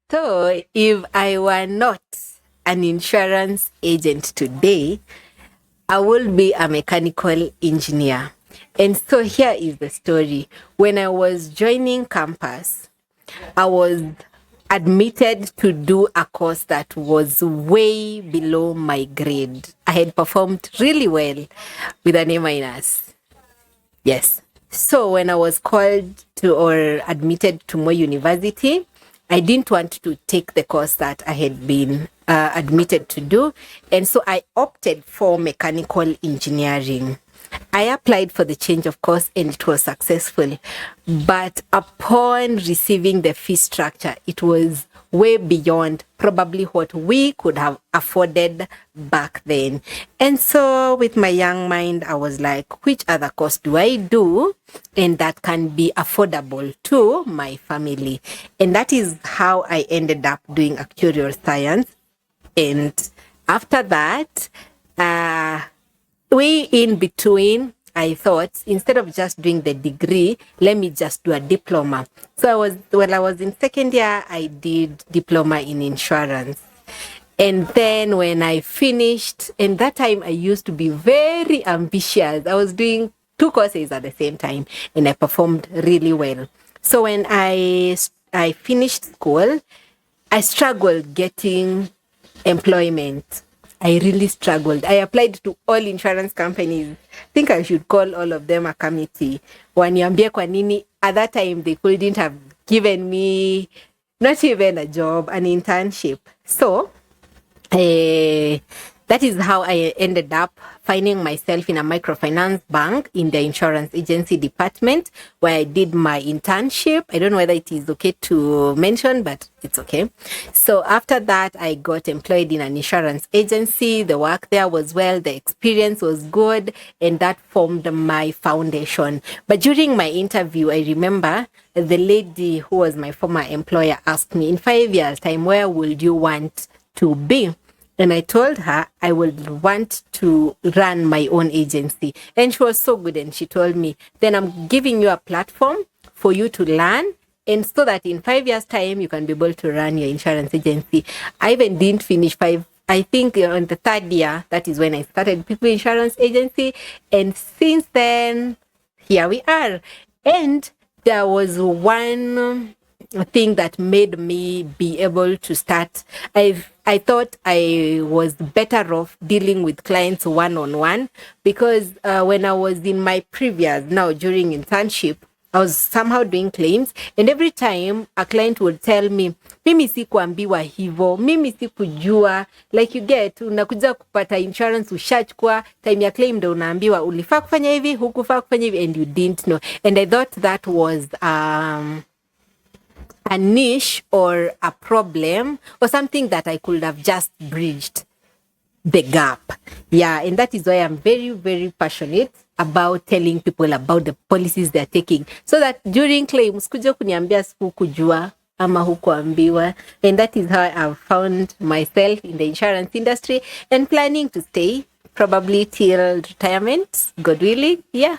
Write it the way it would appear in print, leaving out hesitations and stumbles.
So, if I were not an insurance agent today, I will be a mechanical engineer. And so, here is the story. When I was joining campus, I was admitted to do a course that was way below my grade. I had performed really well with an A minus. Yes. So when I was called to or admitted to Moi University, I didn't want to take the course that I had been admitted to do. And so I opted for mechanical engineering. I applied for the change of course and it was successful. But upon receiving the fee structure, it was way beyond probably what we could have afforded back then. And so with my young mind, I was like, which other course do I do? And that can be affordable to my family. And that is how I ended up doing actuarial science. And after that, way in between, I thought instead of just doing the degree, let me just do a diploma. So when I was in second year, I did diploma in insurance. And then when I finished, and that time I used to be very ambitious. I was doing 2 courses at the same time and I performed really well. So when I finished school, I struggled getting employment. I really struggled. I applied to all insurance companies. I think I should call all of them a committee. Waniambie kwa nini, at that time they couldn't have given me not even a job, an internship. So that is how I ended up finding myself in a microfinance bank in the insurance agency department where I did my internship. I don't know whether it is okay to mention, but it's okay. So after that, I got employed in an insurance agency. The work there was well, the experience was good, and that formed my foundation. But during my interview, I remember the lady who was my former employer asked me, in 5 years' time, where would you want to be? And I told her I would want to run my own agency. And she was so good. And she told me, then I'm giving you a platform for you to learn. And so that in 5 years' time, you can be able to run your insurance agency. I even didn't finish five. I think on the third year, that is when I started People Insurance Agency. And since then, here we are. And there was one thing that made me be able to start. I thought I was better off dealing with clients one-on-one because when I was in my previous, now during internship, I was somehow doing claims, and every time a client would tell me, mimi sikuambiwa hivo, mimi sikujua, like you get, unakuja kupata insurance, ushachukua, time ya claim ndo unaambiwa, ulifaa kufanya hivi, hukufaa kufanya hivi, and you didn't know. And I thought that was a niche or a problem or something that I could have just bridged the gap. Yeah, and that is why I'm very, very passionate about telling people about the policies they're taking. So that during claims, kuja kuniambia sikujua ama hukuambiwa. And that is how I've found myself in the insurance industry and planning to stay probably till retirement, God willing. Yeah.